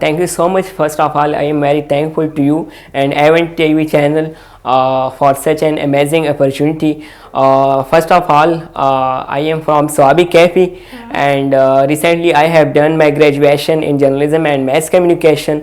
Thank you so much. First of all, I am very thankful to you and Event TV channel for such an amazing opportunity. First of all, I am from Swabi Cafe, and recently I have done my graduation in journalism and mass communication.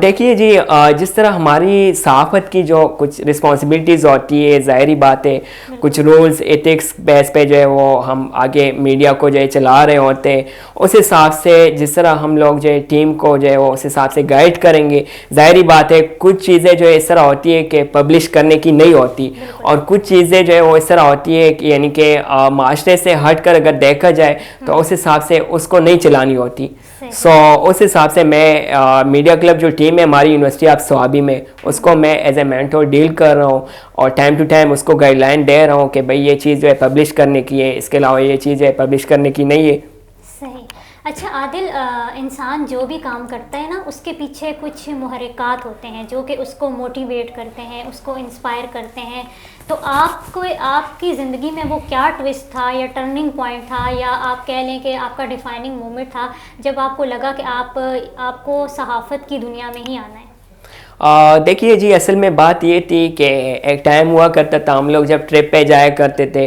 دیکھیے جی، جس طرح ہماری صحافت کی جو کچھ responsibilities ہوتی ہے، ظاہری بات ہے کچھ رولز ایتھکس بیس پہ جو ہے وہ ہم آگے میڈیا کو جو ہے چلا رہے ہوتے ہیں، اس حساب سے جس طرح ہم لوگ جو ہے ٹیم کو جو ہے وہ اس حساب سے گائیڈ کریں گے. ظاہری بات ہے کچھ چیزیں جو ہے اس طرح ہوتی ہے کہ پبلش کرنے کی نہیں ہوتی، اور کچھ چیزیں جو ہے وہ اس طرح ہوتی ہے کہ یعنی کہ معاشرے سے ہٹ کر اگر دیکھا جائے تو اس حساب سے اس کو نہیں چلانی ہوتی. سو اس حساب سے میں میڈیا کلب جو ٹیم ہے ہماری یونیورسٹی آف سوابی میں، اس کو میں ایز اے مینٹور ڈیل کر رہا ہوں، اور ٹائم ٹو ٹائم اس کو گائیڈ لائن دے رہا ہوں کہ بھئی یہ چیز جو ہے پبلش کرنے کی ہے، اس کے علاوہ یہ چیز ہے پبلش کرنے کی نہیں ہے. صحیح. اچھا عادل، انسان جو بھی کام کرتا ہے نا، اس کے پیچھے کچھ محرکات ہوتے ہیں جو کہ اس کو موٹیویٹ کرتے ہیں، اس کو انسپائر کرتے ہیں. تو آپ کی زندگی میں وہ کیا ٹوسٹ تھا یا ٹرننگ پوائنٹ تھا، یا آپ کہہ لیں کہ آپ کا ڈیفائننگ مومنٹ تھا جب آپ کو لگا کہ آپ کو صحافت کی دنیا میں ہی آنا ہے؟ دیکھیے جی، اصل میں بات یہ تھی کہ ایک ٹائم ہوا کرتا تھا ہم لوگ جب ٹرپ پہ جایا کرتے تھے،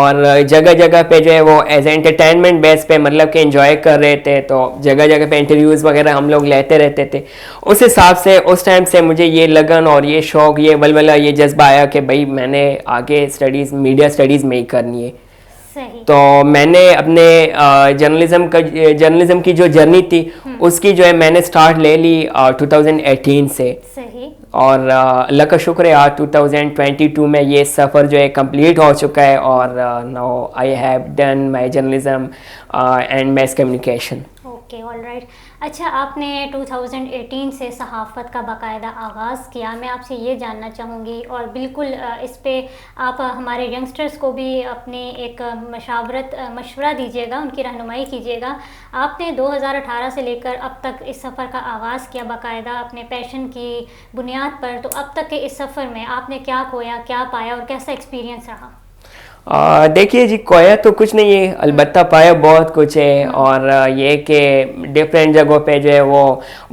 اور جگہ جگہ پہ جو ہے وہ ایز اے انٹرٹینمنٹ بیس پہ مطلب کہ انجوائے کر رہے تھے، تو جگہ جگہ پہ انٹرویوز وغیرہ ہم لوگ لیتے رہتے تھے. اس حساب سے اس ٹائم سے مجھے یہ لگن اور یہ شوق، یہ ولولہ، یہ جذبہ آیا کہ بھائی میں نے آگے اسٹڈیز میڈیا اسٹڈیز میں ہی کرنی ہے. تو میں نے اپنے جرنلزم کی جو جرنی تھی اس کی جو ہے میں نے سٹارٹ لے لی 2018 سے. اور اللہ کا شکر ہے آج 2022 میں یہ سفر جو ہے کمپلیٹ ہو چکا ہے، اور now I have done my journalism and mass communication. Okay, all right. اچھا، آپ نے 2018 سے صحافت کا باقاعدہ آغاز کیا. میں آپ سے یہ جاننا چاہوں گی، اور بالکل اس پہ آپ ہمارے ینگسٹرز کو بھی اپنی ایک مشورہ دیجیے گا، ان کی رہنمائی کیجیے گا. آپ نے 2018 سے لے کر اب تک اس سفر کا آغاز کیا باقاعدہ اپنے پیشن کی بنیاد پر. تو اب تک کے اس سفر میں آپ نے کیا کھویا، کیا پایا، اور کیسا ایکسپیرینس رہا؟ دیکھیے جی، کھویا تو کچھ نہیں ہے، البتہ پایا بہت کچھ ہے. اور یہ کہ ڈفرینٹ جگہوں پہ جو ہے وہ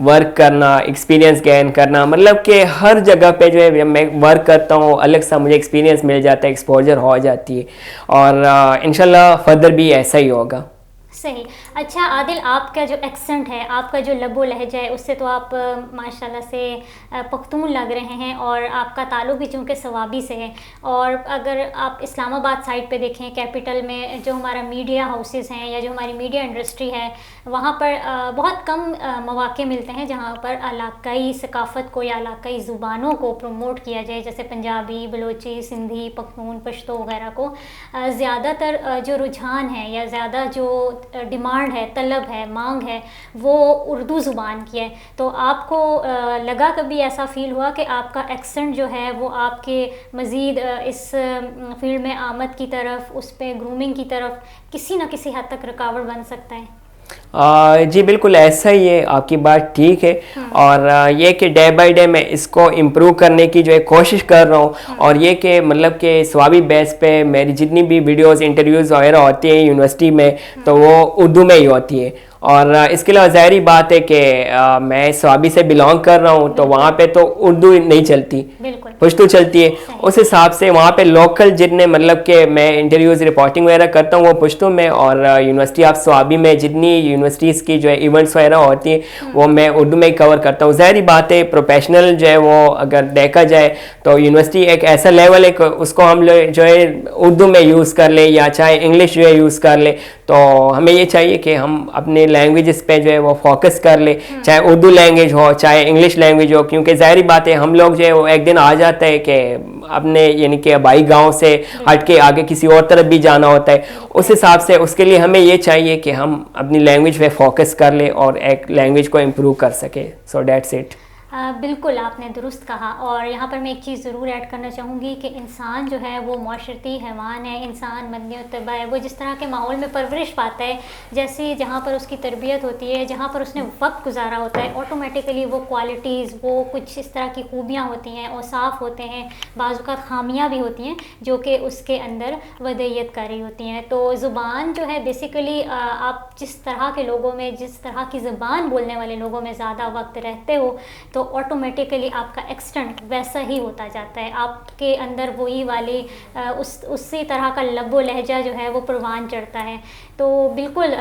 ورک کرنا، ایکسپیرینس گین کرنا، مطلب کہ ہر جگہ پہ جو ہے میں ورک کرتا ہوں الگ سا مجھے ایکسپیرینس مل جاتا ہے، ایکسپوجر ہو جاتی ہے، اور انشاءاللہ فردر بھی ایسا ہی ہوگا. صحیح. اچھا عادل، آپ کا جو ایکسنٹ ہے، آپ کا جو لب و لہجہ ہے، اس سے تو آپ ماشاءاللہ سے پختون لگ رہے ہیں، اور آپ کا تعلق بھی چونکہ سوابی سے ہے. اور اگر آپ اسلام آباد سائڈ پہ دیکھیں، کیپٹل میں جو ہمارا میڈیا ہاؤسز ہیں یا جو ہماری میڈیا انڈسٹری ہے، وہاں پر بہت کم مواقع ملتے ہیں جہاں پر علاقائی ثقافت کو یا علاقائی زبانوں کو پروموٹ کیا جائے، جیسے پنجابی، بلوچی، سندھی، پختون، پشتو وغیرہ کو. زیادہ تر جو رجحان ہے یا زیادہ جو ڈیمانڈ ہے، طلب ہے، مانگ ہے، وہ اردو زبان کی ہے. تو آپ کو لگا کبھی ایسا فیل ہوا کہ آپ کا ایکسنٹ جو ہے وہ آپ کے مزید اس فیلڈ میں آمد کی طرف، اس پہ گرومنگ کی طرف کسی نہ کسی حد تک رکاوٹ بن سکتا ہے؟ جی بالکل ایسا ہی ہے، آپ کی بات ٹھیک ہے. اور یہ کہ ڈے بائی ڈے میں اس کو امپروو کرنے کی جو ہے کوشش کر رہا ہوں. اور یہ کہ مطلب کہ سوابی بیس پہ میری جتنی بھی ویڈیوز، انٹرویوز وغیرہ ہوتی ہیں یونیورسٹی میں، تو وہ اردو میں ہی ہوتی ہے. اور اس کے علاوہ ظاہری بات ہے کہ میں سوابی سے بلانگ کر رہا ہوں، تو وہاں پہ تو اردو نہیں چلتی، پشتو چلتی ہے. اس حساب سے وہاں پہ لوکل جتنے مطلب کہ میں انٹرویوز رپورٹنگ وغیرہ کرتا ہوں وہ پشتو میں، اور یونیورسٹی آف سوابی میں جتنی یونیورسٹیز کی جو ہے ایونٹس وغیرہ ہوتی ہیں وہ میں اردو میں ہی کور کرتا ہوں. ظاہری بات ہے پروفیشنل جو ہے وہ اگر دیکھا جائے تو یونیورسٹی ایک ایسا لیول ہے کہ اس کو ہم لوگ جو ہے اردو میں یوز کر لیں یا چاہے انگلش جو ہے یوز کر لیں. تو ہمیں یہ چاہیے کہ ہم اپنے لینگویجز پہ جو ہے وہ فوکس کر لیں، چاہے اردو لینگویج ہو چاہے انگلش لینگویج ہو. کیونکہ ظاہری بات ہے ہم لوگ جو ہے وہ ایک دن آ جاتا ہے کہ اپنے یعنی کہ آبائی گاؤں سے ہٹ کے آگے کسی اور طرف بھی جانا ہوتا ہے. اس حساب سے اس کے لیے ہمیں یہ چاہیے کہ ہم اپنی لینگویج پہ فوکس کر لیں اور ایک لینگویج کو امپروو کر سکے. So that's it. بالکل آپ نے درست کہا. اور یہاں پر میں ایک چیز ضرور ایڈ کرنا چاہوں گی کہ انسان جو ہے وہ معاشرتی حیوان ہے، انسان مدنی الطبع ہے. وہ جس طرح کے ماحول میں پرورش پاتا ہے، جیسے جہاں پر اس کی تربیت ہوتی ہے، جہاں پر اس نے وقت گزارا ہوتا ہے، آٹومیٹیکلی وہ کوالٹیز، وہ کچھ اس طرح کی خوبیاں ہوتی ہیں، اوصاف ہوتے ہیں، بعض اوقات خامیاں بھی ہوتی ہیں جو کہ اس کے اندر ودیت کاری ہوتی ہیں. تو زبان جو ہے بیسیکلی آپ جس طرح کے لوگوں میں، جس طرح کی زبان بولنے والے لوگوں میں زیادہ وقت رہتے ہو، تو آٹومیٹیکلی آپ کا ایکسٹنٹ ویسا ہی ہوتا جاتا ہے, آپ کے اندر وہی والی اسی طرح کا لب و لہجہ جو ہے وہ پروان چڑھتا ہے. تو بالکل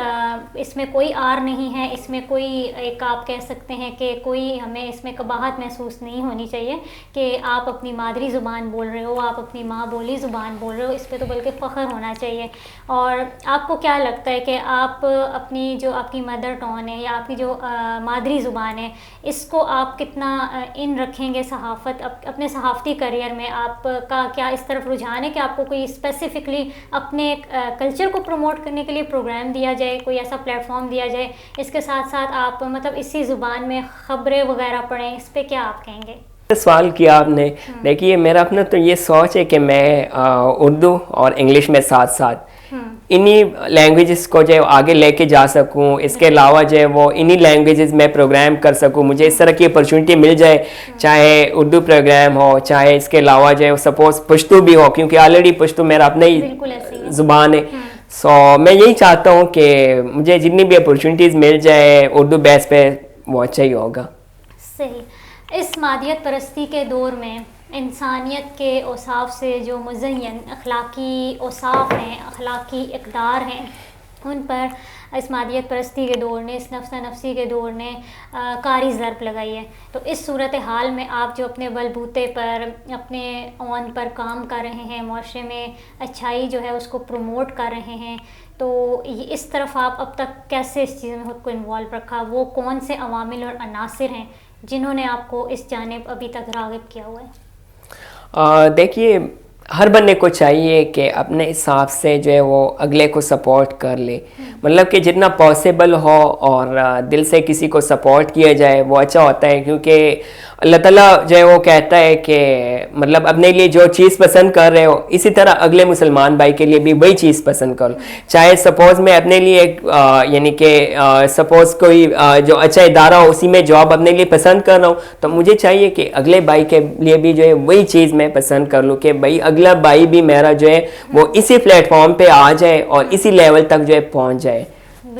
اس میں کوئی آر نہیں ہے, اس میں کوئی ایک آپ کہہ سکتے ہیں کہ کوئی ہمیں اس میں قباحت محسوس نہیں ہونی چاہیے کہ آپ اپنی مادری زبان بول رہے ہو, آپ اپنی ماں بولی زبان بول رہے ہو, اس پہ تو بلکہ فخر ہونا چاہیے. اور آپ کو کیا لگتا ہے کہ آپ اپنی جو آپ کی مدر ٹون ہے یا آپ کی جو مادری زبان ہے, اس کو آپ کتنا ان رکھیں گے صحافت اپنے صحافتی کریئر میں؟ آپ کا کیا اس طرف رجحان ہے کہ آپ کو کوئی اسپیسیفکلی اپنے کلچر کو پروموٹ کرنے کے لیے پروگرام دیا جائے, کوئی ایسا پلیٹ فارم دیا جائے, اس کے ساتھ ساتھ آپ مطلب اسی زبان میں خبریں وغیرہ پڑھیں؟ اس پہ کیا آپ کہیں گے؟ سوال کیا آپ نے. دیکھیے میرا اپنا تو یہ سوچ ہے کہ میں اردو اور انگلش میں ساتھ ساتھ انہی لینگویجز کو جو ہے آگے لے کے جا سکوں. اس کے علاوہ جو ہے وہ انہی لینگویجز میں پروگرام کر سکوں. مجھے اس طرح کی اپرچونٹی مل جائے, چاہے اردو پروگرام ہو, چاہے اس کے علاوہ جو ہے سپوز پشتو بھی ہو, کیونکہ آلریڈی پشتو میرا اپنا ہی زبان ہے. سو میں یہی چاہتا ہوں کہ مجھے جتنی بھی اپرچونٹیز مل جائے اردو بیس پہ وہ اچھا ہی ہوگا. صحیح. اس مادیت پرستی کے دور میں انسانیت کے اوصاف سے جو مزین اخلاقی اوصاف ہیں, اخلاقی اقدار ہیں, ان پر اس مادیت پرستی کے دور نے, اس نفس نفسی کے دور نے کاری ضرب لگائی ہے. تو اس صورتحال میں آپ جو اپنے بل بوتے پر اپنے اون پر کام کر رہے ہیں, معاشرے میں اچھائی جو ہے اس کو پروموٹ کر رہے ہیں, تو اس طرف آپ اب تک کیسے اس چیز میں خود کو انوالو رکھا؟ وہ کون سے عوامل اور عناصر ہیں جنہوں نے آپ کو اس جانب ابھی تک راغب کیا ہوا ہے؟ دیکھیے ہر بندے کو چاہیے کہ اپنے حساب سے جو ہے وہ اگلے کو سپورٹ کر لے, مطلب کہ جتنا پاسبل ہو اور دل سے کسی کو سپورٹ کیا جائے وہ اچھا ہوتا ہے. کیونکہ اللہ تعالیٰ جو ہے وہ کہتا ہے کہ مطلب اپنے لیے جو چیز پسند کر رہے ہو اسی طرح اگلے مسلمان بھائی کے لیے بھی وہی چیز پسند کرو. چاہے سپوز میں اپنے لیے یعنی کہ سپوز کوئی جو اچھا ادارہ ہو اسی میں جاب اپنے لیے پسند کر رہا ہوں, تو مجھے چاہیے کہ اگلے بھائی کے لیے بھی جو ہے وہی چیز میں پسند کر لوں کہ بھائی اگلا بھائی بھی میرا جو ہے وہ اسی پلیٹ فارم پہ آ جائے اور اسی لیول تک جو ہے پہنچ جائے.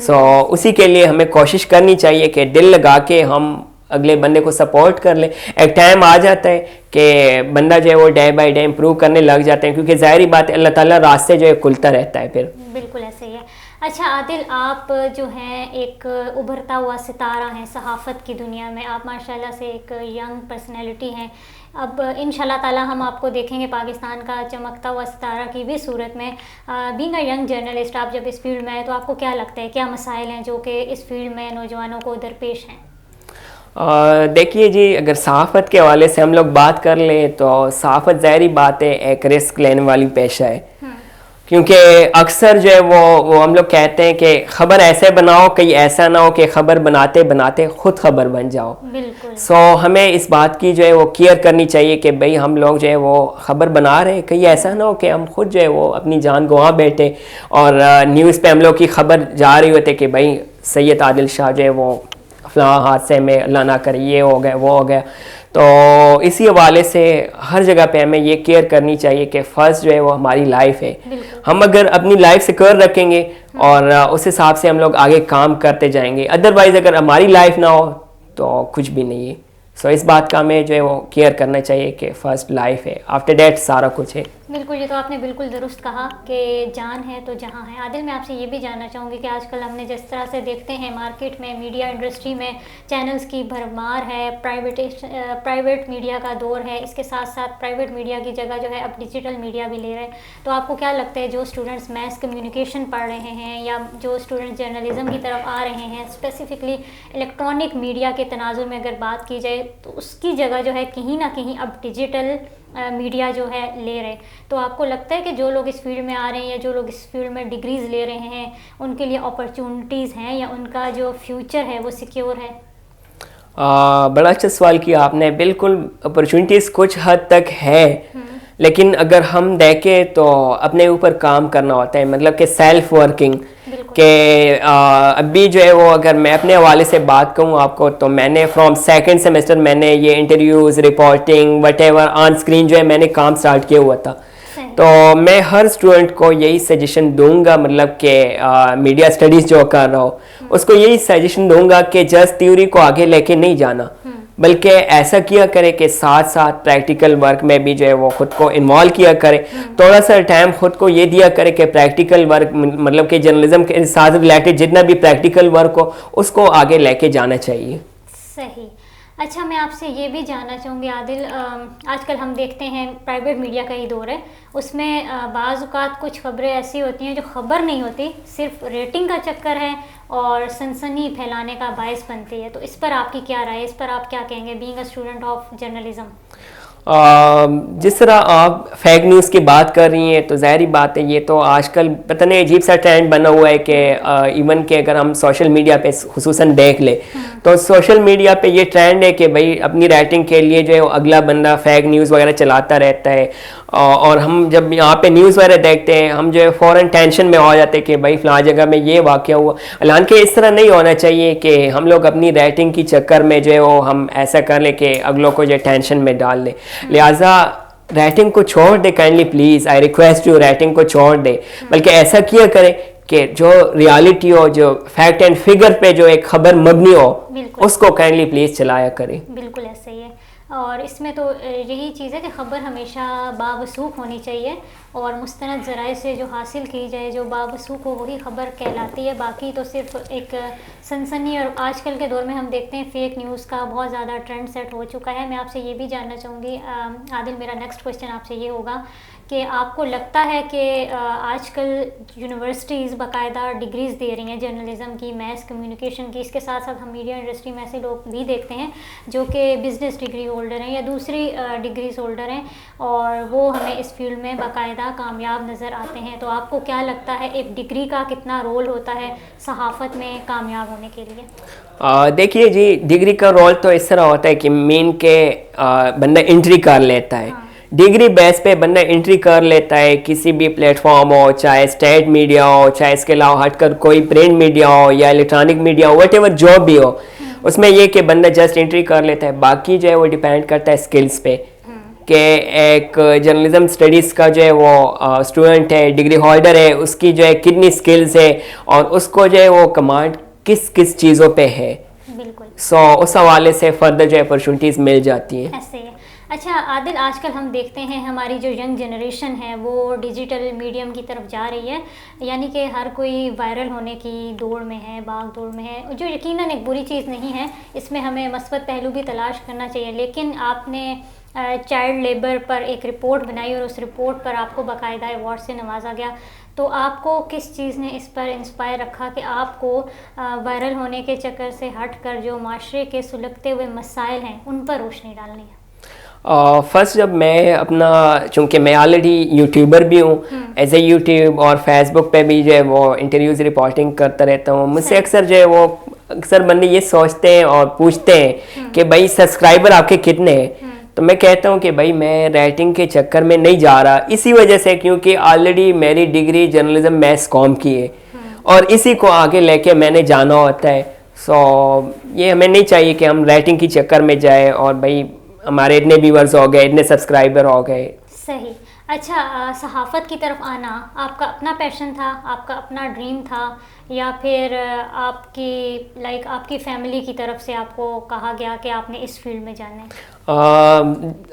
سو اسی کے لیے ہمیں کوشش کرنی چاہیے کہ دل لگا کے ہم اگلے بندے کو سپورٹ کر لیں. ایک ٹائم آ جاتا ہے کہ بندہ جو ہے وہ ڈے بائی ڈے امپروو کرنے لگ جاتے ہیں, کیونکہ ظاہری بات ہے اللہ تعالیٰ راستے جو ہے کھلتا رہتا ہے پھر. بالکل ایسے ہی ہے. اچھا عادل, آپ جو ہیں ایک ابھرتا ہوا ستارہ ہیں صحافت کی دنیا میں, آپ ماشاءاللہ سے ایک ینگ پرسنالٹی ہیں. اب انشاءاللہ تعالیٰ ہم آپ کو دیکھیں گے پاکستان کا چمکتا ہوا ستارہ کی بھی صورت میں. بینگ اے ینگ جرنلسٹ, آپ جب اس فیلڈ میں آئے تو آپ کو کیا لگتا ہے کیا مسائل ہیں جو کہ اس فیلڈ میں نوجوانوں کو درپیش ہیں؟ دیکھیے جی, اگر صحافت کے حوالے سے ہم لوگ بات کر لیں تو صحافت ظاہری بات ہے ایک رسک لینے والی پیشہ ہے. کیونکہ اکثر جو ہے وہ ہم لوگ کہتے ہیں کہ خبر ایسے بناؤ کہیں ایسا نہ ہو کہ خبر بناتے بناتے خود خبر بن جاؤ. سو ہمیں اس بات کی جو ہے وہ کیئر کرنی چاہیے کہ بھئی ہم لوگ جو ہے وہ خبر بنا رہے ہیں, کہیں ایسا نہ ہو کہ ہم خود جو ہے وہ اپنی جان گنوا بیٹھے اور نیوز پہ ہم لوگ کی خبر جا رہی ہوتے کہ بھئی سید عادل شاہ جو ہے وہ فلاں حادثے میں اللہ نہ کرے یہ ہو گیا وہ ہو گیا. تو اسی حوالے سے ہر جگہ پہ ہمیں یہ کیئر کرنی چاہیے کہ فرسٹ جو ہے وہ ہماری لائف ہے. ہم اگر اپنی لائف سیکور رکھیں گے اور اس حساب سے ہم لوگ آگے کام کرتے جائیں گے, ادروائز اگر ہماری لائف نہ ہو تو کچھ بھی نہیں ہے. سو اس بات کا ہمیں جو ہے وہ کیئر کرنا چاہیے کہ فرسٹ لائف ہے, آفٹر دیٹ سارا کچھ ہے. بالکل, یہ تو آپ نے بالکل درست کہا کہ جان ہے تو جہاں ہے. عادل, میں آپ سے یہ بھی جاننا چاہوں گی کہ آج کل ہم نے جس طرح سے دیکھتے ہیں مارکیٹ میں میڈیا انڈسٹری میں چینلز کی بھرمار ہے, پرائیویٹ میڈیا کا دور ہے, اس کے ساتھ ساتھ پرائیویٹ میڈیا کی جگہ جو ہے اب ڈیجیٹل میڈیا بھی لے رہے ہیں. تو آپ کو کیا لگتا ہے جو اسٹوڈنٹس میس کمیونیکیشن پڑھ رہے ہیں یا جو اسٹوڈنٹس جرنلزم کی طرف آ رہے ہیں, اسپیسیفکلی الیکٹرانک میڈیا کے تناظر میں اگر بات کی جائے تو اس کی جگہ جو ہے کہیں نہ کہیں اب ڈیجیٹل میڈیا جو ہے لے رہے, تو آپ کو لگتا ہے کہ جو لوگ اس فیلڈ میں آ رہے ہیں یا جو لوگ اس فیلڈ میں ڈگریز لے رہے ہیں ان کے لیے اپرچونٹیز ہیں یا ان کا جو فیوچر ہے وہ سیکیور ہے؟ بڑا اچھا سوال کیا آپ نے. بالکل اپرچونٹیز کچھ حد تک ہے, لیکن اگر ہم دیکھیں تو اپنے اوپر کام کرنا ہوتا ہے, مطلب کہ سیلف ورکنگ. کہ ابھی جو ہے وہ اگر میں اپنے حوالے سے بات کروں آپ کو تو میں نے فرام سیکنڈ سیمسٹر میں نے یہ interviews reporting what ever on screen جو ہے میں نے کام اسٹارٹ کیا ہوا تھا. تو میں ہر اسٹوڈنٹ کو یہی سجیشن دوں گا, مطلب کہ میڈیا اسٹڈیز جو کر رہا ہو اس کو یہی سجیشن دوں گا کہ جسٹ تھیوری کو آگے لے کے نہیں جانا. بلکہ ایسا کیا کرے کہ ساتھ ساتھ پریکٹیکل ورک میں بھی جو ہے وہ خود کو انوالو کیا کرے. تھوڑا سا ٹائم خود کو یہ دیا کرے کہ پریکٹیکل ورک مطلب کہ جرنلزم کے ساتھ ریلیٹڈ جتنا بھی پریکٹیکل ورک ہو اس کو آگے لے کے جانا چاہیے. صحیح. اچھا میں آپ سے یہ بھی جاننا چاہوں گی عادل, آج کل ہم دیکھتے ہیں پرائیویٹ میڈیا کا ہی دور ہے, اس میں بعض اوقات کچھ خبریں ایسی ہوتی ہیں جو خبر نہیں ہوتی, صرف ریٹنگ کا چکر ہے اور سنسنی پھیلانے کا باعث بنتی ہے, تو اس پر آپ کی کیا رائے ہے, اس پر آپ کیا کہیں گے being a student of journalism? جس طرح آپ فیک نیوز کی بات کر رہی ہیں تو ظاہری بات ہے یہ تو آج کل پتہ نہیں عجیب سا ٹرینڈ بنا ہوا ہے کہ ایون کہ اگر ہم سوشل میڈیا پہ خصوصاً دیکھ لیں تو سوشل میڈیا پہ یہ ٹرینڈ ہے کہ بھائی اپنی رائٹنگ کے لیے جو ہے اگلا بندہ فیک نیوز وغیرہ چلاتا رہتا ہے, اور ہم جب یہاں پہ نیوز وغیرہ دیکھتے ہیں ہم جو ہے فوراً ٹینشن میں ہو جاتے ہیں کہ بھائی فلاں جگہ میں یہ واقعہ ہوا. حالانکہ اس طرح نہیں ہونا چاہیے کہ ہم لوگ اپنی رائٹنگ کی چکر میں جو ہے وہ ہم ایسا کر لیں کہ اگلوں کو جو ہے ٹینشن میں ڈال لیں. لہٰذا رائٹنگ کو چھوڑ دے, kindly please I request you, writing کو چھوڑ دے, بلکہ ایسا کیا کرے کہ جو ریالٹی ہو, جو فیکٹ اینڈ فگر پہ جو ایک خبر مبنی ہو اس کو کائنڈلی پلیز چلایا کرے. بالکل ایسا ہی ہے, اور اس میں تو یہی چیز ہے کہ خبر ہمیشہ باوثوق ہونی چاہیے اور مستند ذرائع سے جو حاصل کی جائے, جو باوثوق ہو وہی خبر کہلاتی ہے. باقی تو صرف ایک سنسنی, اور آج کل کے دور میں ہم دیکھتے ہیں فیک نیوز کا بہت زیادہ ٹرینڈ سیٹ ہو چکا ہے. میں آپ سے یہ بھی جاننا چاہوں گی عادل, میرا نیکسٹ کویشچن آپ سے یہ ہوگا کہ آپ کو لگتا ہے کہ آج کل یونیورسٹیز باقاعدہ ڈگریز دے رہی ہیں جرنلزم کی, میس کمیونیکیشن کی, اس کے ساتھ ساتھ ہم میڈیا انڈسٹری میں ایسے لوگ بھی دیکھتے ہیں جو کہ بزنس ڈگری ہولڈر ہیں یا دوسری ڈگریز ہولڈر ہیں, اور وہ ہمیں اس فیلڈ میں باقاعدہ کامیاب نظر آتے ہیں. تو آپ کو کیا لگتا ہے ایک ڈگری کا کتنا رول ہوتا ہے صحافت میں کامیاب ہونے کے لیے؟ دیکھیے جی, ڈگری کا رول تو اس طرح ہوتا ہے کہ مین کے بندہ انٹری کر لیتا ہے, ڈگری بیس پہ بندہ انٹری کر لیتا ہے کسی بھی پلیٹ فارم ہو, چاہے اسٹیٹ میڈیا ہو, چاہے اس کے علاوہ ہٹ کر کوئی پرنٹ میڈیا ہو یا electronic media who, what ever جو بھی ہو, اس میں یہ کہ بندہ جسٹ انٹری کر لیتا ہے. باقی جو ہے وہ ڈیپینڈ کرتا ہے اسکلس پہ کہ ایک جرنلزم اسٹڈیز کا جو ہے وہ اسٹوڈنٹ ہے, ڈگری ہولڈر ہے, اس کی جو ہے کتنی اسکلس ہے اور اس کو جو ہے وہ کمانڈ کس کس چیزوں پہ ہے. بالکل. سو اس حوالے سے فردر جو ہے اپرچونیٹیز مل جاتی ہیں. ایسے ہے. اچھا عادل, آج کل ہم دیکھتے ہیں ہماری جو ینگ جنریشن ہے وہ ڈیجیٹل میڈیم کی طرف جا رہی ہے, یعنی کہ ہر کوئی وائرل ہونے کی دوڑ میں ہے, باغ دوڑ میں ہے, جو یقیناً ایک بری چیز نہیں ہے, اس میں ہمیں مثبت پہلو بھی تلاش کرنا چاہیے. لیکن آپ نے چائلڈ لیبر پر ایک رپورٹ بنائی اور اس رپورٹ پر آپ کو باقاعدہ ایوارڈ سے نوازا گیا, تو آپ کو کس چیز نے اس پر انسپائر رکھا کہ آپ کو وائرل ہونے کے چکر سے ہٹ کر جو معاشرے کے سلگتے ہوئے مسائل ہیں ان پر روشنی ڈالنی ہے؟ فرسٹ جب میں اپنا, چونکہ میں آلریڈی یوٹیوبر بھی ہوں, ایز اے یوٹیوب اور فیس بک پہ بھی جو ہے وہ انٹرویوز رپورٹنگ کرتا رہتا ہوں, مجھ سے اکثر جو ہے وہ اکثر بندے یہ سوچتے ہیں اور پوچھتے ہیں کہ بھائی سبسکرائبر آپ کے کتنے ہیں, تو میں کہتا ہوں کہ بھائی میں رائٹنگ کے چکر میں نہیں جا رہا, اسی وجہ سے کیونکہ آلریڈی میری ڈگری جرنلزم میس کام کی ہے اور اسی کو آگے لے کے میں نے جانا ہوتا ہے. سو یہ ہمیں نہیں چاہیے کہ ہم رائٹنگ کی چکر میں جائیں اور بھائی ہمارے اتنے ویورز ہو گئے, اتنے سبسکرائبر ہو گئے. صحیح. اچھا, صحافت کی طرف آنا آپ کا اپنا پیشن تھا, آپ کا اپنا ڈریم تھا, یا پھر آپ کی آپ کی فیملی کی طرف سے آپ کو کہا گیا کہ آپ نے اس فیلڈ میں جانا ہے؟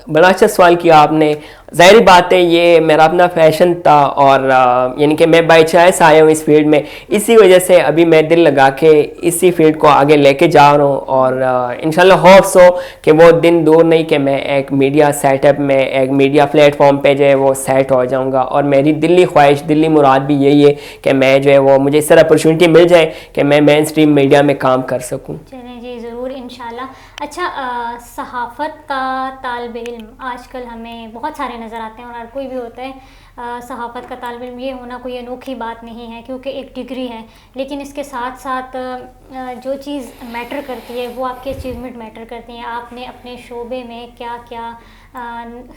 بڑا اچھا سوال کیا آپ نے. ظاہری بات ہے یہ میرا اپنا فیشن تھا اور یعنی کہ میں بائی چوائس آیا ہوں اس فیلڈ میں, اسی وجہ سے ابھی میں دل لگا کے اسی فیلڈ کو آگے لے کے جا رہا ہوں, اور انشاءاللہ ہوپس ہو کہ وہ دن دور نہیں کہ میں ایک میڈیا سیٹ اپ میں, ایک میڈیا پلیٹ فارم پہ جو ہے وہ سیٹ ہو جاؤں گا. اور میری دلی خواہش, دلی مراد بھی یہی ہے کہ میں جو ہے وہ مجھے اس طرح اپرچونیٹی مل جائے کہ میں مین اسٹریم میڈیا میں کام کر سکوں. چلیں جی, ضرور انشاءاللہ. اچھا, صحافت کا طالب علم آج کل ہمیں بہت سارے نظر آتے ہیں, اور ہر کوئی بھی ہوتا ہے صحافت کا طالب علم, یہ ہونا کوئی انوکھی بات نہیں ہے کیونکہ ایک ڈگری ہے, لیکن اس کے ساتھ ساتھ جو چیز میٹر کرتی ہے وہ آپ کی اچیومنٹ میٹر کرتی ہیں. آپ نے اپنے شعبے میں کیا کیا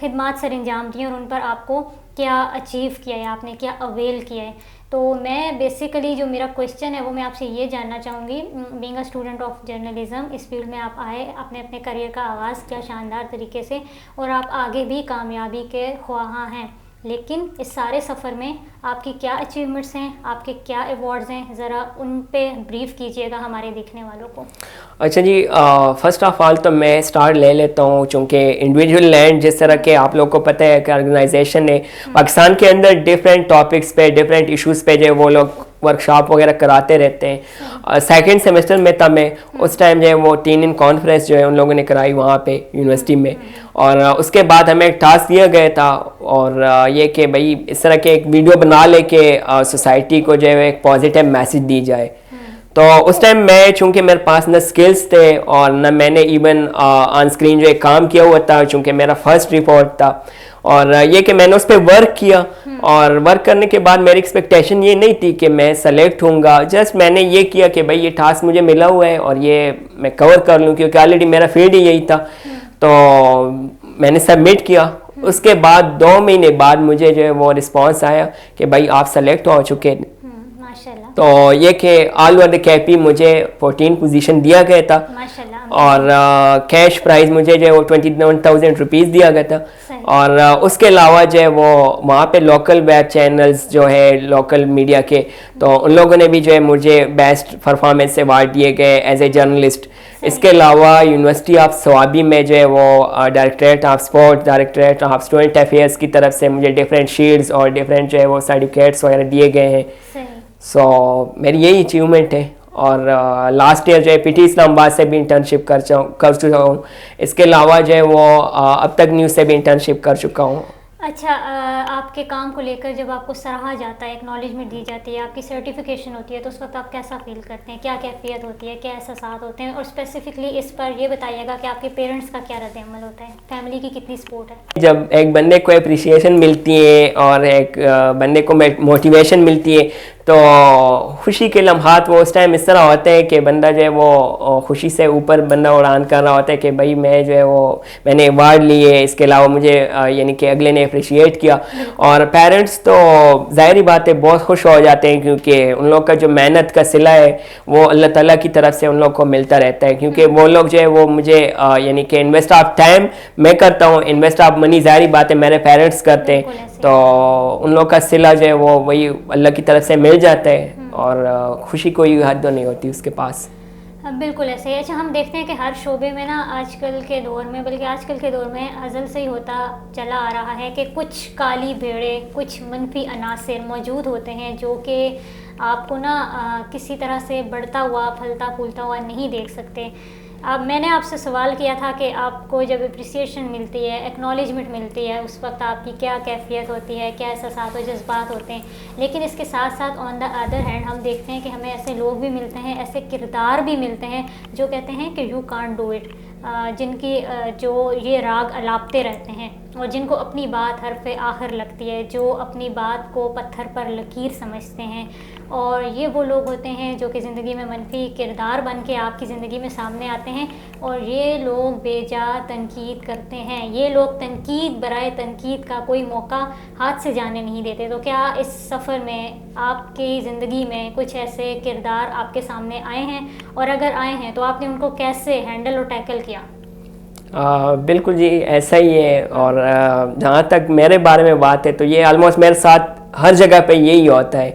خدمات سر انجام دی ہیں اور ان پر آپ کو کیا اچیو کیا ہے, آپ نے کیا اویل کیا ہے. تو میں بیسیکلی جو میرا کویشچن ہے وہ میں آپ سے یہ جاننا چاہوں گی, being a student of journalism, اس فیلڈ میں آپ آئے, آپ نے اپنے کریئر کا آغاز کیا شاندار طریقے سے اور آپ آگے بھی کامیابی کے خواہاں ہیں, لیکن اس سارے سفر میں آپ کی کیا اچیومنٹس ہیں, آپ کے کیا ایوارڈز ہیں, ذرا ان پہ بریف کیجیے گا ہمارے دیکھنے والوں کو. اچھا جی, فرسٹ آف آل تو میں اسٹارٹ لے لیتا ہوں, چونکہ انڈیویجول لینڈ جس طرح کہ آپ لوگ کو پتہ ہے کہ آرگنائزیشن ہے پاکستان کے اندر ڈفرینٹ ٹاپکس پہ ڈفرینٹ ایشوز پہ جو وہ لوگ ورک شاپ وغیرہ کراتے رہتے ہیں. سیکنڈ سیمسٹر میں تھا میں, اس ٹائم جو ہے وہ ٹین ان کانفرنس جو ہے ان لوگوں نے کرائی وہاں پہ یونیورسٹی میں, اور اس کے بعد ہمیں ایک ٹاسک دیا گیا تھا, اور یہ کہ بھائی اس طرح کے ایک ویڈیو بنا لے کے سوسائٹی کو جو ہے ایک پازیٹیو میسج دی جائے. تو اس ٹائم میں چونکہ میرے پاس نہ اسکلس تھے اور نہ میں نے ایون آن اسکرین جو ہے کام کیا ہوا تھا, چونکہ میرا فرسٹ رپورٹ تھا, اور یہ کہ میں نے اس پہ ورک کیا, اور ورک کرنے کے بعد میری ایکسپیکٹیشن یہ نہیں تھی کہ میں سلیکٹ ہوں گا. جسٹ میں نے یہ کیا کہ بھائی یہ ٹاسک مجھے ملا ہوا ہے اور یہ میں کور کر لوں, کیونکہ آلریڈی میرا فیلڈ ہی یہی تھا. تو میں نے سبمٹ کیا. اس کے بعد 2 مہینے بعد مجھے جو ہے وہ رسپانس آیا کہ بھائی آپ سلیکٹ ہو چکے. تو یہ کہ آل اوور دا کیپی مجھے 14 پوزیشن دیا گیا تھا, اور کیش پرائز مجھے جو ہے وہ 21,000 روپیز دیا گیا تھا. اور اس کے علاوہ جو ہے وہ وہاں پہ لوکل ویب چینلز جو ہے لوکل میڈیا کے, تو ان لوگوں نے بھی جو ہے مجھے بیسٹ پرفارمنس ایوارڈ دیے گئے ایز اے جرنلسٹ. اس کے علاوہ یونیورسٹی آف سوابی میں جو ہے وہ directorate of sport, directorate of student affairs کی طرف سے مجھے ڈفرینٹ شیلڈز اور ڈفرینٹ جو ہے وہ سرٹیفکیٹس وغیرہ دیے گئے ہیں. سو میری یہی اچیومنٹ ہے. اور لاسٹ ایئر جو ہے پی ٹی اسلام آباد سے بھی انٹرنشپ کر چکا ہوں. اس کے علاوہ جو ہے وہ اب تک نیوز سے بھی انٹرنشپ کر چکا ہوں. اچھا, آپ کے کام کو لے کر جب آپ کو سراہا جاتا ہے, ایکنالجمنٹ دی جاتی ہے, آپ کی سرٹیفکیشن ہوتی ہے, تو اس وقت آپ کیسا فیل کرتے ہیں, کیا کیفیت ہوتی ہے, کیا احساسات ہوتے ہیں, اور اسپیسیفکلی اس پر یہ بتائیے گا کہ آپ کے پیرنٹس کا کیا رد عمل ہوتا ہے, فیملی کی کتنی سپورٹ ہے. جب ایک بندے کو اپریشیشن ملتی ہے اور ایک بندے کو موٹیویشن ملتی ہے, تو خوشی کے لمحات وہ اس ٹائم اس طرح ہوتے ہیں کہ بندہ جو ہے وہ خوشی سے اوپر بندہ اڑان کر رہا ہوتا ہے کہ بھائی میں جو ہے وہ میں نے ایوارڈ لیے. اس کے علاوہ مجھے یعنی کہ اگلے نے اپریشیٹ کیا, اور پیرنٹس تو ظاہری بات ہے بہت خوش ہو جاتے ہیں, کیونکہ ان لوگ کا جو محنت کا صلہ ہے وہ اللہ تعالیٰ کی طرف سے ان لوگ کو ملتا رہتا ہے. کیونکہ وہ لوگ جو ہے وہ مجھے یعنی کہ انویسٹ آف ٹائم میں کرتا ہوں, انویسٹ آف منی ظاہری بات ہے میرے پیرنٹس کرتے ہیں, تو ان لوگ کا صلہ جو ہے وہ وہی اللہ کی طرف سے مل جاتا ہے, اور خوشی کوئی حد نہیں ہوتی اس کے پاس. بالکل ایسے ہی. اچھا, ہم دیکھتے ہیں کہ ہر شعبے میں نا آج کل کے دور میں, بلکہ آج کل کے دور میں ازل سے ہی ہوتا چلا آ رہا ہے کہ کچھ کالی بھیڑیں, کچھ منفی عناصر موجود ہوتے ہیں جو کہ آپ کو نا کسی طرح سے بڑھتا ہوا پھلتا پھولتا ہوا نہیں دیکھ سکتے. اب میں نے آپ سے سوال کیا تھا کہ آپ کو جب اپریسیشن ملتی ہے, ایکنالجمنٹ ملتی ہے, اس وقت آپ کی کیا کیفیت ہوتی ہے, کیا احساسات و جذبات ہوتے ہیں. لیکن اس کے ساتھ ساتھ آن دا ادر ہینڈ ہم دیکھتے ہیں کہ ہمیں ایسے لوگ بھی ملتے ہیں, ایسے کردار بھی ملتے ہیں جو کہتے ہیں کہ یو کانٹ ڈو اٹ, جن کی جو یہ راگ الاپتے رہتے ہیں, اور جن کو اپنی بات حرف آخر لگتی ہے, جو اپنی بات کو پتھر پر لکیر سمجھتے ہیں. اور یہ وہ لوگ ہوتے ہیں جو کہ زندگی میں منفی کردار بن کے آپ کی زندگی میں سامنے آتے ہیں, اور یہ لوگ بے جا تنقید کرتے ہیں. یہ لوگ تنقید برائے تنقید کا کوئی موقع ہاتھ سے جانے نہیں دیتے. تو کیا اس سفر میں آپ کی زندگی میں کچھ ایسے کردار آپ کے سامنے آئے ہیں, اور اگر آئے ہیں تو آپ نے ان کو کیسے ہینڈل اور ٹیکل کیا؟ بالکل جی ایسا ہی ہے. اور جہاں تک میرے بارے میں بات ہے تو یہ آلموسٹ میرے ساتھ ہر جگہ پہ یہی ہوتا ہے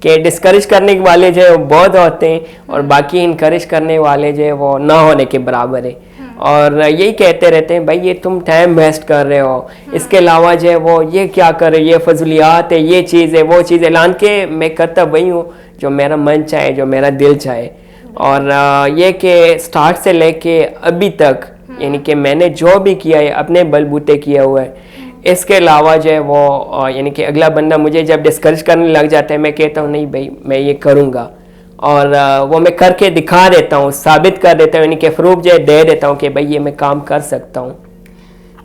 کہ ڈسکریج کرنے والے جو ہے وہ بہت ہوتے ہیں, اور باقی انکریج کرنے والے جو ہے وہ نہ ہونے کے برابر ہے. اور یہی کہتے رہتے ہیں بھائی یہ تم ٹائم ویسٹ کر رہے ہو, اس کے علاوہ جو ہے وہ یہ کیا کر رہے, یہ فضولیات ہے, یہ چیز ہے, وہ چیز ہے. اعلان کے میں کرتا وہی ہوں جو میرا من چاہے, جو میرا دل چاہے. اور یہ کہ سٹارٹ سے لے کے ابھی تک یعنی کہ میں نے جو بھی کیا ہے اپنے بل بوتے کیا ہوا ہے. اس کے علاوہ جو ہے وہ یعنی کہ اگلا بندہ مجھے جب ڈسکریج کرنے لگ جاتا ہے, میں کہتا ہوں نہیں بھائی میں یہ کروں گا, اور وہ میں کر کے دکھا دیتا ہوں, ثابت کر دیتا ہوں, یعنی کہ فروغ جو ہے دے دیتا ہوں کہ بھائی یہ میں کام کر سکتا ہوں.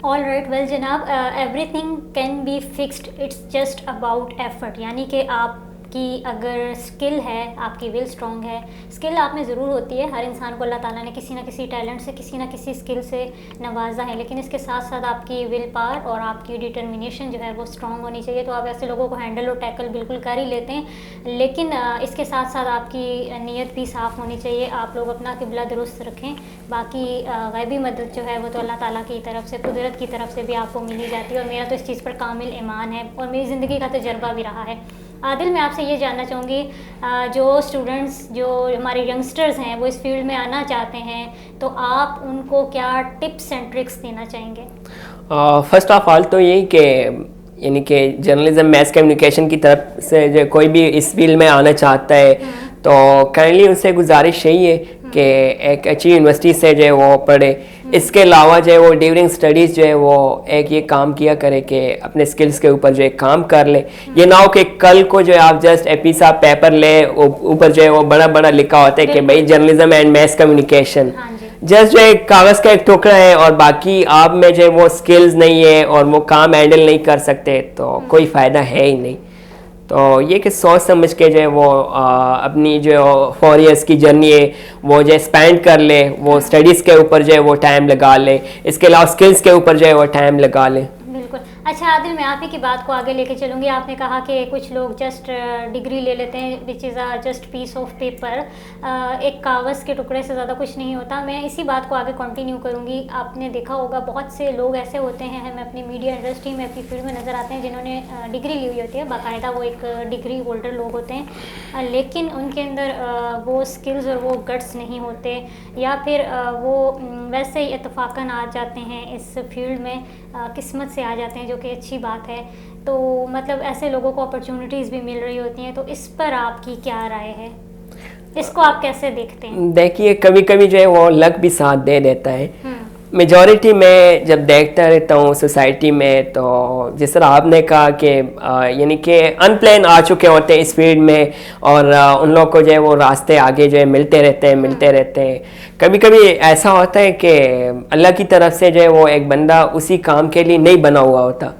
آل رائٹ, ویل جناب, everything can be fixed, it's just about effort. یعنی کہ آپ کہ اگر اسکل ہے, آپ کی ول اسٹرانگ ہے, اسکل آپ میں ضرور ہوتی ہے, ہر انسان کو اللہ تعالیٰ نے کسی نہ کسی ٹیلنٹ سے, کسی نہ کسی اسکل سے نوازا ہے, لیکن اس کے ساتھ ساتھ آپ کی ول پاور اور آپ کی ڈٹرمنیشن جو ہے وہ اسٹرانگ ہونی چاہیے. تو آپ ایسے لوگوں کو ہینڈل اور ٹیکل بالکل کر ہی لیتے ہیں, لیکن اس کے ساتھ ساتھ آپ کی نیت بھی صاف ہونی چاہیے, آپ لوگ اپنا قبلہ درست رکھیں. باقی غیبی مدد جو ہے وہ تو اللہ تعالیٰ کی طرف سے, قدرت کی طرف سے بھی آپ کو ملی جاتی ہے, اور میرا تو اس چیز پر کامل ایمان ہے اور میری زندگی کا تجربہ بھی رہا ہے. عادل, میں آپ سے یہ جاننا چاہوں گی, جو اسٹوڈنٹس, جو ہمارے ینگسٹرز ہیں وہ اس فیلڈ میں آنا چاہتے ہیں, تو آپ ان کو کیا ٹپس اینڈ ٹرکس دینا چاہیں گے؟ فرسٹ آف آل تو یہی کہ یعنی کہ جرنلزم میس کمیونیکیشن کی طرف سے جو کوئی بھی اس فیلڈ میں آنا چاہتا ہے تو کائنڈلی ان سے گزارش یہی ہے کہ ایک اچھی یونیورسٹی سے جو ہے وہ پڑھے. اس کے علاوہ جو ہے وہ ڈیورنگ اسٹڈیز جو ہے وہ ایک یہ کام کیا کرے کہ اپنے اسکلس کے اوپر جو ہے کام کر لے. یہ نہ ہو کہ کل کو جو ہے آپ just a piece of paper لیں, اوپر جو ہے وہ بڑا بڑا لکھا ہوتا ہے کہ بھائی journalism and mass communication, just جو ہے کاغذ کا ایک ٹکڑا ہے اور باقی آپ میں جو ہے وہ اسکلز نہیں ہے اور وہ کام ہینڈل نہیں کر سکتے, تو کوئی فائدہ ہے ہی نہیں. تو یہ کہ سوچ سمجھ کے جو ہے وہ اپنی جو 4 ایئرس کی جرنی ہے وہ جو ہے اسپینڈ کر لے, وہ اسٹڈیز کے اوپر جو ہے وہ ٹائم لگا لے, اس کے علاوہ اسکلس کے اوپر جو ہے وہ ٹائم لگا لے. بالکل. اچھا عادل, میں آپ ہی کی بات کو آگے لے کے چلوں گی. آپ نے کہا کہ کچھ لوگ جسٹ ڈگری لے لیتے ہیں, which is just piece of paper, ایک کاغذ کے ٹکڑے سے زیادہ کچھ نہیں ہوتا. میں اسی بات کو آگے کنٹینیو کروں گی. آپ نے دیکھا ہوگا بہت سے لوگ ایسے ہوتے ہیں, ہمیں اپنی میڈیا انڈسٹری میں, اپنی فیلڈ میں نظر آتے ہیں جنہوں نے ڈگری لی ہوئی ہوتی ہے, باقاعدہ وہ ایک ڈگری ہولڈر لوگ ہوتے ہیں, لیکن ان کے اندر وہ اسکلز اور وہ گٹس نہیں ہوتے, یا پھر وہ ویسے ہی اتفاقاً آ جاتے ہیں اس فیلڈ میں, قسمت سے آ جاتے ہیں, جو کہ اچھی بات ہے. تو مطلب ایسے لوگوں کو اپرچونیٹیز بھی مل رہی ہوتی ہیں, تو اس پر آپ کی کیا رائے ہے, اس کو آپ کیسے دیکھتے ہیں؟ دیکھیے کبھی کبھی جو ہے وہ لک بھی ساتھ دے دیتا ہے. میجورٹی میں جب دیکھتا رہتا ہوں سوسائٹی میں, تو جس طرح آپ نے کہا کہ یعنی کہ ان پلان آ چکے ہوتے ہیں اس فیلڈ میں, اور ان لوگوں کو جو ہے وہ راستے آگے جو ہے ملتے رہتے ہیں. کبھی کبھی ایسا ہوتا ہے کہ اللہ کی طرف سے جو ہے وہ ایک بندہ اسی کام کے لیے نہیں بنا ہوا ہوتا.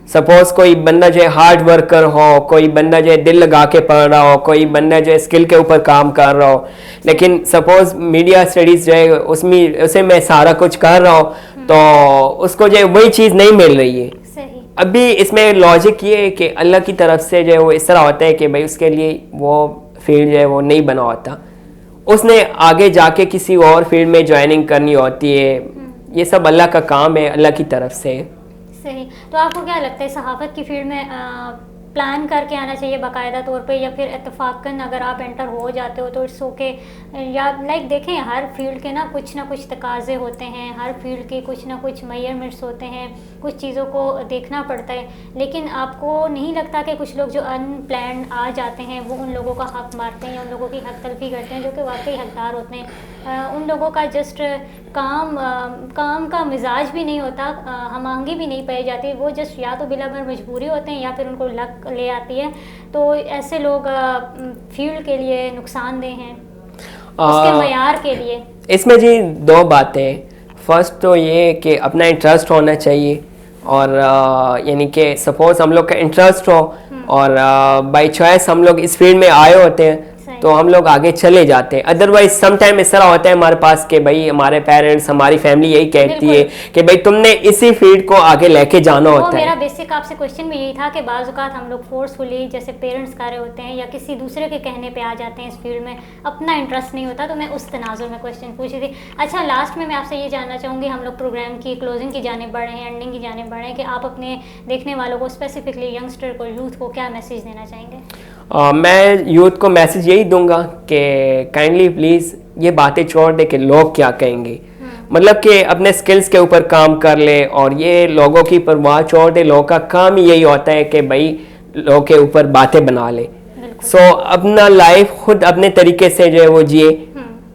سپوز کوئی بندہ جو ہے ہارڈ ورکر ہو, کوئی بندہ جو ہے دل لگا کے پڑھ رہا ہو, کوئی بندہ جو ہے اسکل کے اوپر کام کر رہا ہو, لیکن سپوز میڈیا اسٹڈیز جو ہے اسے میں سارا کچھ کر رہا ہوں تو اس کو جو ہے وہی چیز نہیں مل رہی ہے. ابھی اس میں لاجک یہ ہے کہ اللہ کی طرف سے جو ہے وہ اس طرح ہوتا ہے کہ بھائی اس کے لیے وہ فیلڈ جو ہے وہ نہیں بنا ہوتا, اس نے آگے جا کے کسی اور فیلڈ میں جوائننگ کرنی ہوتی ہے. یہ سب اللہ کا کام ہے, اللہ کی طرف سے. صحیح. تو آپ کو کیا لگتا ہے صحافت کی فیلڈ میں پلان کر کے آنا چاہیے باقاعدہ طور پہ, یا پھر اتفاقاً اگر آپ انٹر ہو جاتے ہو تو اٹس اوکے, یا لائک دیکھیں ہر فیلڈ کے نا کچھ نہ کچھ تقاضے ہوتے ہیں, ہر فیلڈ کے کچھ نہ کچھ میئرمنٹس ہوتے ہیں, کچھ چیزوں کو دیکھنا پڑتا ہے, لیکن آپ کو نہیں لگتا کہ کچھ لوگ جو ان پلانڈ آ جاتے ہیں وہ ان لوگوں کا حق مارتے ہیں, ان لوگوں کی حق تلفی کرتے ہیں جو کہ واقعی حقدار ہوتے ہیں, ان لوگوں کا جسٹ کام کا مزاج بھی نہیں ہوتا, ہم آہنگی بھی نہیں پائی جاتی, وہ جسٹ یا تو بلا بر مجبوری ہوتے ہیں یا پھر ان کو لک لے آتی ہے, تو ایسے لوگ فیلڈ کے لیے نقصان دہ ہیں اس کے معیار کے لیے. اس میں جی 2 باتیں. فرسٹ تو یہ کہ اپنا انٹرسٹ ہونا چاہیے, اور یعنی کہ سپوز ہم لوگ کا انٹرسٹ ہو اور بائی چوائس ہم لوگ اس فیلڈ میں آئے ہوتے ہیں تو ہم لوگ آگے چلے جاتے ہیں. ادروائز سم ٹائم اس طرح ہوتا ہے ہمارے پاس کہ بھائی ہمارے پیرنٹس, ہماری فیملی یہی کہتی ہے کہ بھائی تم نے اسی فیلڈ کو آگے لے کے جانا ہوتا ہے. میرا بیسک آپ سے کوشچن بھی یہی تھا کہ بعض اوقات ہم لوگ فورسفلی جیسے پیرنٹس کر رہے ہوتے ہیں یا کسی دوسرے کے کہنے پہ آ جاتے ہیں اس فیلڈ میں, اپنا انٹرسٹ نہیں ہوتا, تو میں اس تناظر میں کوشچن پوچھی تھی. اچھا لاسٹ میں آپ سے یہ جاننا چاہوں گی, ہم لوگ پروگرام کی کلوزنگ کی جانب بڑھ رہے ہیں, اینڈنگ کی جانب بڑھ رہے ہیں, کہ آپ اپنے دیکھنے والوں کو اسپیسیفکلی ینگسٹر کو, یوتھ کو کیا میسیج دینا چاہیں گے؟ میں یوتھ کو میسیج یہی دوں گا کہ کائنڈلی پلیز یہ باتیں چھوڑ دے کہ لوگ کیا کہیں گے, مطلب کہ اپنے سکلز کے اوپر کام کر لے اور یہ لوگوں کی پرواہ چھوڑ دے. لوگوں کا کام ہی یہی ہوتا ہے کہ بھائی لوگوں کے اوپر باتیں بنا لے. سو اپنا لائف خود اپنے طریقے سے جو ہے وہ جیے.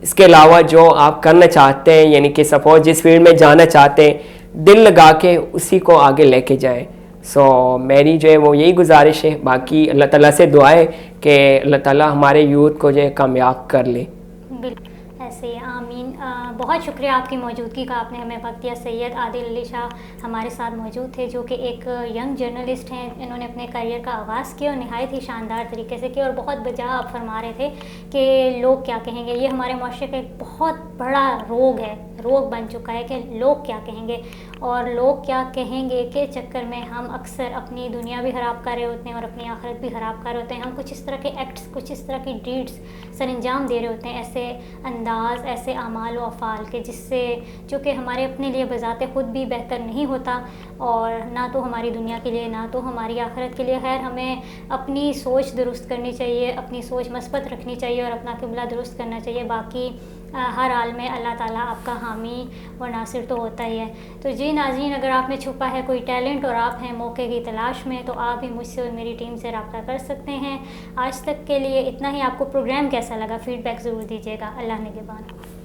اس کے علاوہ جو آپ کرنا چاہتے ہیں, یعنی کہ سپوز جس فیلڈ میں جانا چاہتے ہیں, دل لگا کے اسی کو آگے لے کے جائیں. سو میری جو ہے وہ یہی گزارش ہے. باقی اللہ تعالیٰ سے دعا ہے کہ اللہ تعالیٰ ہمارے یوتھ کو جو ہے کامیاب کر لے. بالکل ایسے آمین. بہت شکریہ آپ کی موجودگی کا، آپ نے ہمیں وقت دیا۔ سید عادل علی شاہ ہمارے ساتھ موجود تھے، جو کہ ایک ینگ جرنلسٹ ہیں۔ انہوں نے اپنے کیریئر کا آغاز کیا اور نہایت ہی شاندار طریقے سے کیا، اور بہت بجا آپ فرما رہے تھے کہ لوگ کیا کہیں گے۔ یہ ہمارے معاشرے کا ایک بہت بڑا روگ بن چکا ہے کہ لوگ کیا کہیں گے، اور لوگ کیا کہیں گے کے چکر میں ہم اکثر اپنی دنیا بھی خراب کر رہے ہوتے ہیں اور اپنی آخرت بھی خراب کر رہے ہوتے ہیں۔ ہم کچھ اس طرح کے ایکٹس، کچھ اس طرح کی ڈیڈس سر انجام دے رہے ہوتے ہیں، ایسے انداز، ایسے اعمال و افعال کے جس سے جو کہ ہمارے اپنے لیے بذات خود بھی بہتر نہیں ہوتا، اور نہ تو ہماری دنیا کے لیے، نہ تو ہماری آخرت کے لیے۔ خیر، ہمیں اپنی سوچ درست کرنی چاہیے، اپنی سوچ مثبت رکھنی چاہیے اور اپنا قبلہ درست کرنا چاہیے۔ باقی ہر حال میں اللہ تعالیٰ آپ کا حامی و ناصر تو ہوتا ہی ہے۔ تو جی ناظرین، اگر آپ میں چھپا ہے کوئی ٹیلنٹ اور آپ ہیں موقع کی تلاش میں، تو آپ بھی مجھ سے اور میری ٹیم سے رابطہ کر سکتے ہیں۔ آج تک کے لیے اتنا ہی۔ آپ کو پروگرام کیسا لگا؟ فیڈ بیک ضرور دیجیے گا۔ اللہ نگہبان۔